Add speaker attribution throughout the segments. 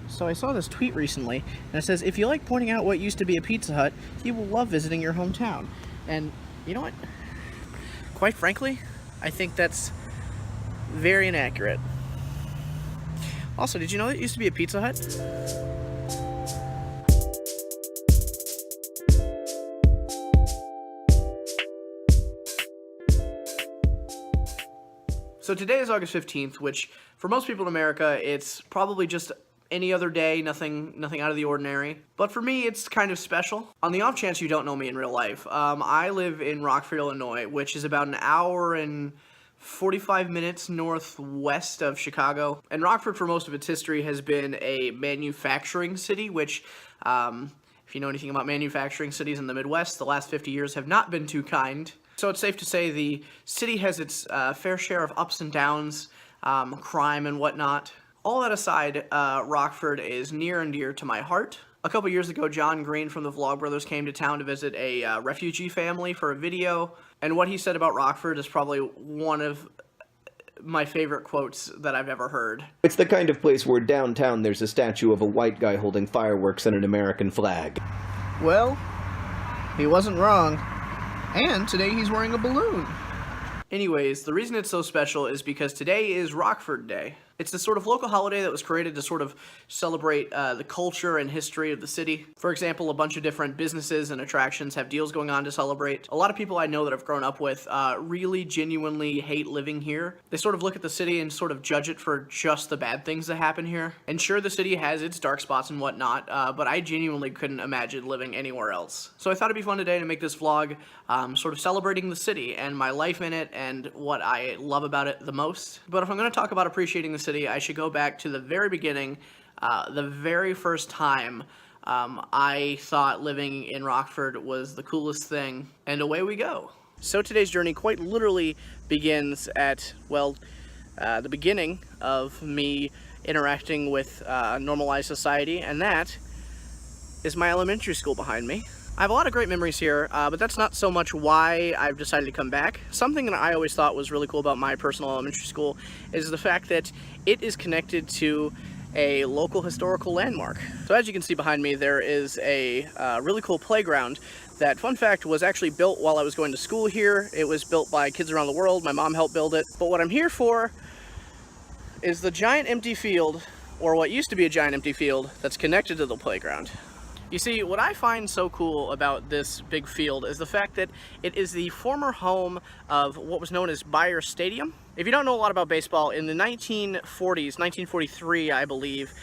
Speaker 1: So I saw this tweet recently, and it says, if you like pointing out what used to be a Pizza Hut, you will love visiting your hometown. And you know what? Quite frankly, I think that's very inaccurate. Also, did you know that it used to be a Pizza Hut? So today is August 15th, which for most people in America, it's probably just any other day, nothing out of the ordinary. But for me, it's kind of special. On the off chance you don't know me in real life, I live in Rockford, Illinois, which is about an hour and 45 minutes northwest of Chicago. And Rockford, for most of its history, has been a manufacturing city, which, if you know anything about manufacturing cities in the Midwest, the last 50 years have not been too kind. So it's safe to say the city has its fair share of ups and downs, crime and whatnot. All that aside, Rockford is near and dear to my heart. A couple years ago, John Green from the Vlogbrothers came to town to visit a refugee family for a video, and what he said about Rockford is probably one of my favorite quotes that I've ever heard.
Speaker 2: It's the kind of place where downtown there's a statue of a white guy holding fireworks and an American flag.
Speaker 1: Well, he wasn't wrong. And today he's wearing a balloon. Anyways, the reason it's so special is because today is Rockford Day. It's the sort of local holiday that was created to sort of celebrate the culture and history of the city. For example, a bunch of different businesses and attractions have deals going on to celebrate. A lot of people I know that I've grown up with really genuinely hate living here. They sort of look at the city and sort of judge it for just the bad things that happen here. And sure, the city has its dark spots and whatnot, but I genuinely couldn't imagine living anywhere else. So I thought it'd be fun today to make this vlog sort of celebrating the city and my life in it and what I love about it the most. But if I'm going to talk about appreciating the city, I should go back to the very beginning, the very first time I thought living in Rockford was the coolest thing, and away we go. So today's journey quite literally begins at, well, the beginning of me interacting with normalized society, and that is my elementary school behind me. I have a lot of great memories here, but that's not so much why I've decided to come back. Something that I always thought was really cool about my personal elementary school is the fact that it is connected to a local historical landmark. So as you can see behind me, there is a really cool playground that, fun fact, was actually built while I was going to school here. It was built by kids around the world. My mom helped build it. But what I'm here for is the giant empty field, or what used to be a giant empty field, that's connected to the playground. You see, what I find so cool about this big field is the fact that it is the former home of what was known as Baier Stadium. If you don't know a lot about baseball, in the 1940s, 1943, I believe,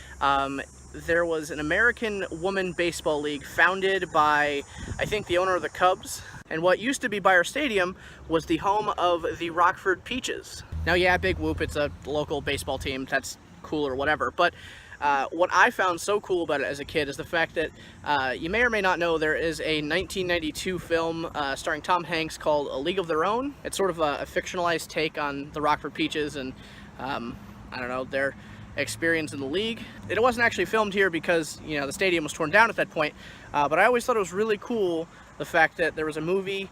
Speaker 1: there was an American woman baseball league founded by, I think, the owner of the Cubs. And what used to be Baier Stadium was the home of the Rockford Peaches. Now, yeah, big whoop, it's a local baseball team, that's cool or whatever, but what I found so cool about it as a kid is the fact that you may or may not know there is a 1992 film starring Tom Hanks called A League of Their Own. It's sort of a fictionalized take on the Rockford Peaches and, I don't know, their experience in the league. It wasn't actually filmed here because, you know, the stadium was torn down at that point, but I always thought it was really cool the fact that there was a movie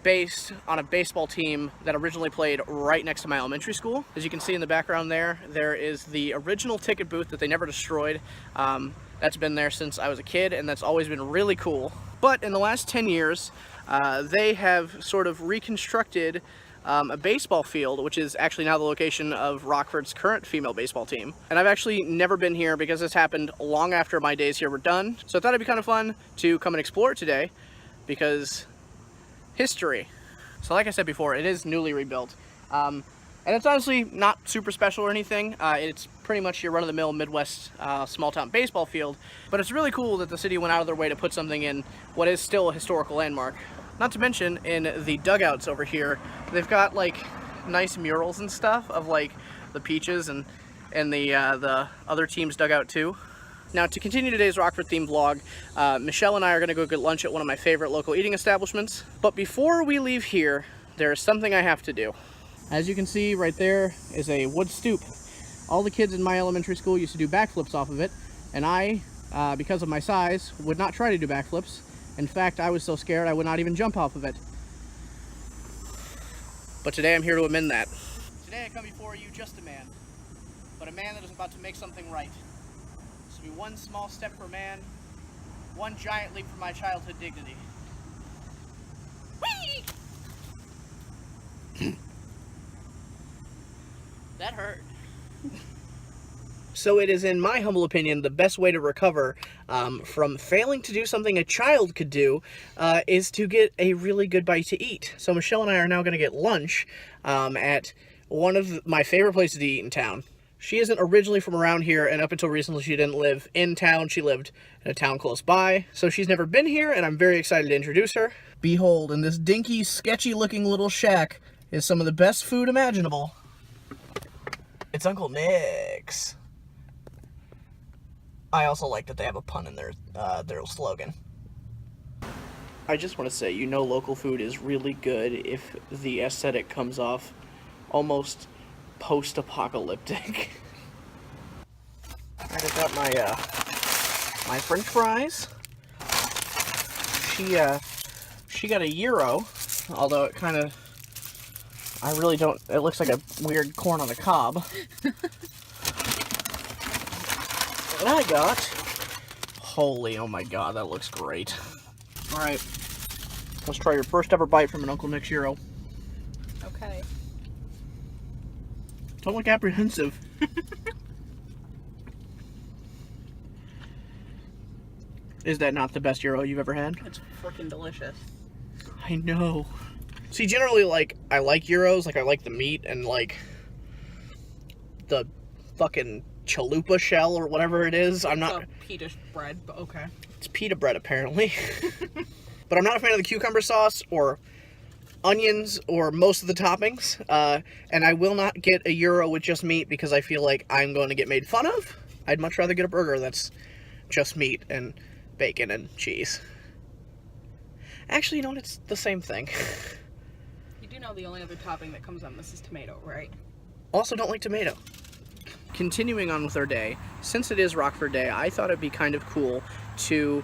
Speaker 1: based on a baseball team that originally played right next to my elementary school. As you can see in the background there is the original ticket booth that they never destroyed. That's been there since I was a kid, and that's always been really cool. But in the last 10 years, they have sort of reconstructed a baseball field, which is actually now the location of Rockford's current female baseball team. And I've actually never been here because this happened long after my days here were done. So I thought it'd be kind of fun to come and explore it today because history. So like I said before, it is newly rebuilt. And it's honestly not super special or anything. It's pretty much your run-of-the-mill Midwest small-town baseball field. But it's really cool that the city went out of their way to put something in what is still a historical landmark. Not to mention, in the dugouts over here, they've got like nice murals and stuff of like the Peaches and the other team's dugout too. Now, to continue today's Rockford-themed vlog, Michelle and I are going to go get lunch at one of my favorite local eating establishments. But before we leave here, there is something I have to do. As you can see, right there is a wood stoop. All the kids in my elementary school used to do backflips off of it, and I, because of my size, would not try to do backflips. In fact, I was so scared I would not even jump off of it. But today I'm here to amend that. Today I come before you just a man, but a man that is about to make something right. So be one small step for man, one giant leap for my childhood dignity. Whee! That hurt. So it is, in my humble opinion, the best way to recover from failing to do something a child could do is to get a really good bite to eat. So Michelle and I are now going to get lunch at one of my favorite places to eat in town. She isn't originally from around here, and up until recently she didn't live in town. She lived in a town close by, so she's never been here, and I'm very excited to introduce her. Behold, in this dinky, sketchy-looking little shack is some of the best food imaginable. It's Uncle Nick's. I also like that they have a pun in their slogan. I just want to say, you know, local food is really good if the aesthetic comes off almost post-apocalyptic. I got my my French fries. She got a gyro, although it kind of, I really don't. It looks like a weird corn on the cob. And I got, holy, oh my god, that looks great. Alright, let's try your first ever bite from an Uncle Nick's gyro.
Speaker 3: Okay.
Speaker 1: Don't look apprehensive. Is that not the best gyro you've ever had?
Speaker 3: It's freaking delicious.
Speaker 1: I know. See, generally, like, I like gyros, like, I like the meat and, like, the fucking chalupa shell or whatever it is. I'm not...
Speaker 3: It's a pita bread, but okay.
Speaker 1: It's pita bread, apparently. But I'm not a fan of the cucumber sauce or onions or most of the toppings. And I will not get a gyro with just meat because I feel like I'm going to get made fun of. I'd much rather get a burger that's just meat and bacon and cheese. Actually, you know what? It's the same thing.
Speaker 3: You do know the only other topping that comes on this is tomato, right?
Speaker 1: Also don't like tomato. Continuing on with our day, since it is Rockford Day, I thought it'd be kind of cool to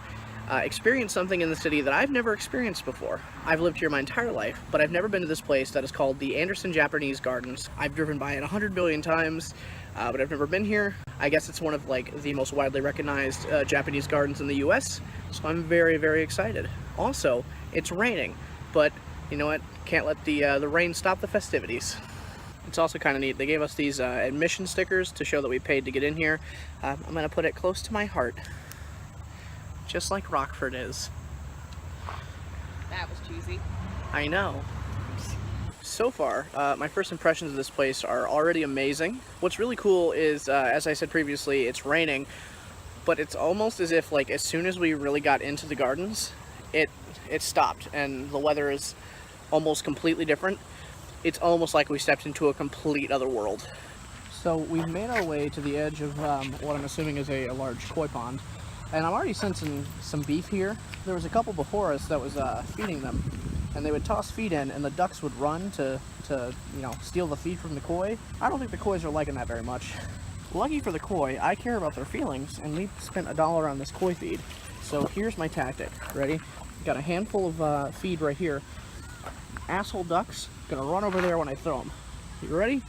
Speaker 1: experience something in the city that I've never experienced before. I've lived here my entire life, but I've never been to this place that is called the Anderson Japanese Gardens. I've driven by it 100 billion times, but I've never been here. I guess it's one of like the most widely recognized Japanese gardens in the US, so I'm very, very excited. Also, it's raining, but you know what? Can't let the rain stop the festivities. It's also kind of neat. They gave us these admission stickers to show that we paid to get in here. I'm going to put it close to my heart. Just like Rockford is.
Speaker 3: That was cheesy.
Speaker 1: I know. So far, my first impressions of this place are already amazing. What's really cool is, as I said previously, it's raining, but it's almost as if, like, as soon as we really got into the gardens, it stopped, and the weather is almost completely different. It's almost like we stepped into a complete other world. So we've made our way to the edge of what I'm assuming is a large koi pond, and I'm already sensing some beef here. There was a couple before us that was feeding them, and they would toss feed in, and the ducks would run to you know, steal the feed from the koi. I don't think the kois are liking that very much. Lucky for the koi, I care about their feelings, and we spent $1 on this koi feed. So here's my tactic. Ready? Got a handful of feed right here. Asshole ducks gonna run over there when I throw them. You ready?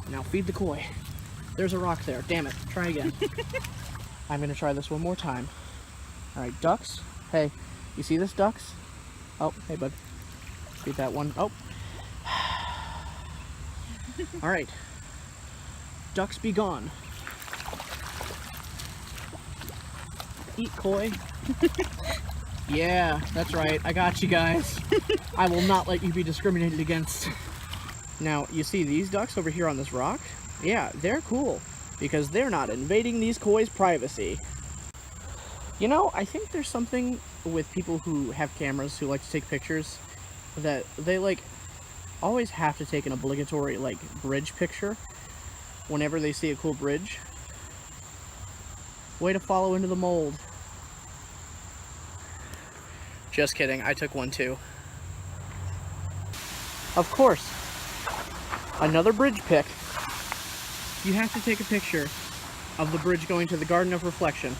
Speaker 1: Now feed the koi. There's a rock there. Damn it. Try again. I'm gonna try this one more time. Alright, ducks. Hey, you see this, ducks? Oh, hey, bud. Feed that one. Oh. Alright. Ducks be gone. Eat koi. Yeah, that's right. I got you guys. I will not let you be discriminated against. Now, you see these ducks over here on this rock? Yeah, they're cool, because they're not invading these koi's privacy. You know, I think there's something with people who have cameras who like to take pictures that they, like, always have to take an obligatory, like, bridge picture whenever they see a cool bridge. Way to follow into the mold. Just kidding, I took one too. Of course, another bridge pic. You have to take a picture of the bridge going to the Garden of Reflection.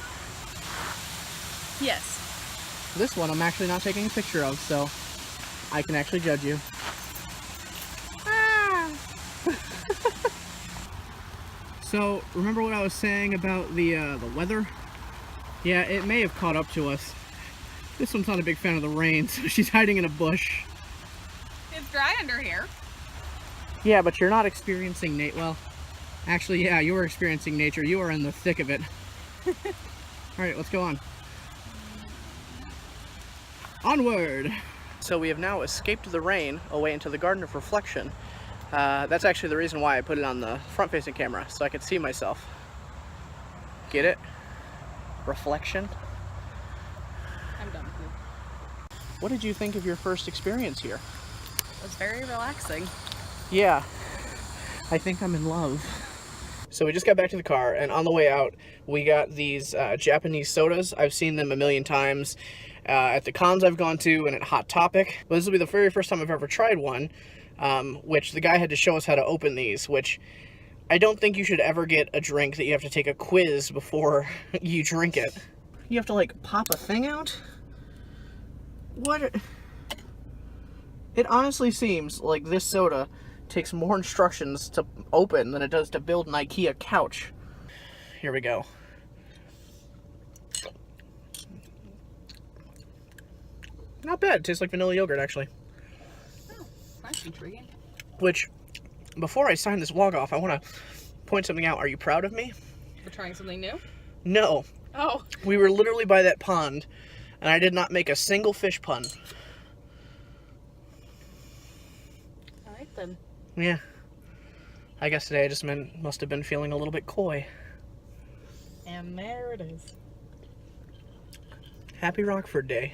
Speaker 3: Yes.
Speaker 1: This one I'm actually not taking a picture of, so I can actually judge you. So, remember what I was saying about the weather? Yeah, it may have caught up to us. This one's not a big fan of the rain, so she's hiding in a bush.
Speaker 3: It's dry under here.
Speaker 1: Yeah, but you're not experiencing well, actually, yeah, you are experiencing nature. You are in the thick of it. Alright, let's go on. Onward! So we have now escaped the rain away into the Garden of Reflection. That's actually the reason why I put it on the front-facing camera, so I could see myself. Get it? Reflection.
Speaker 3: I'm done with you.
Speaker 1: What did you think of your first experience here?
Speaker 3: It was very relaxing.
Speaker 1: Yeah, I think I'm in love. So we just got back to the car, and on the way out, we got these Japanese sodas. I've seen them a million times at the cons I've gone to and at Hot Topic. But this will be the very first time I've ever tried one, which the guy had to show us how to open these, which I don't think you should ever get a drink that you have to take a quiz before you drink it. You have to, like, pop a thing out? What? It honestly seems like this soda takes more instructions to open than it does to build an IKEA couch. Here we go. Not bad. It tastes like vanilla yogurt, actually.
Speaker 3: Oh, that's intriguing.
Speaker 1: Which, before I sign this vlog off, I want to point something out. Are you proud of me?
Speaker 3: We're trying something new?
Speaker 1: No.
Speaker 3: Oh.
Speaker 1: We were literally by that pond, and I did not make a single fish pun.
Speaker 3: All right, then.
Speaker 1: Yeah. I guess today I just must have been feeling a little bit coy.
Speaker 3: And there it is.
Speaker 1: Happy Rockford Day.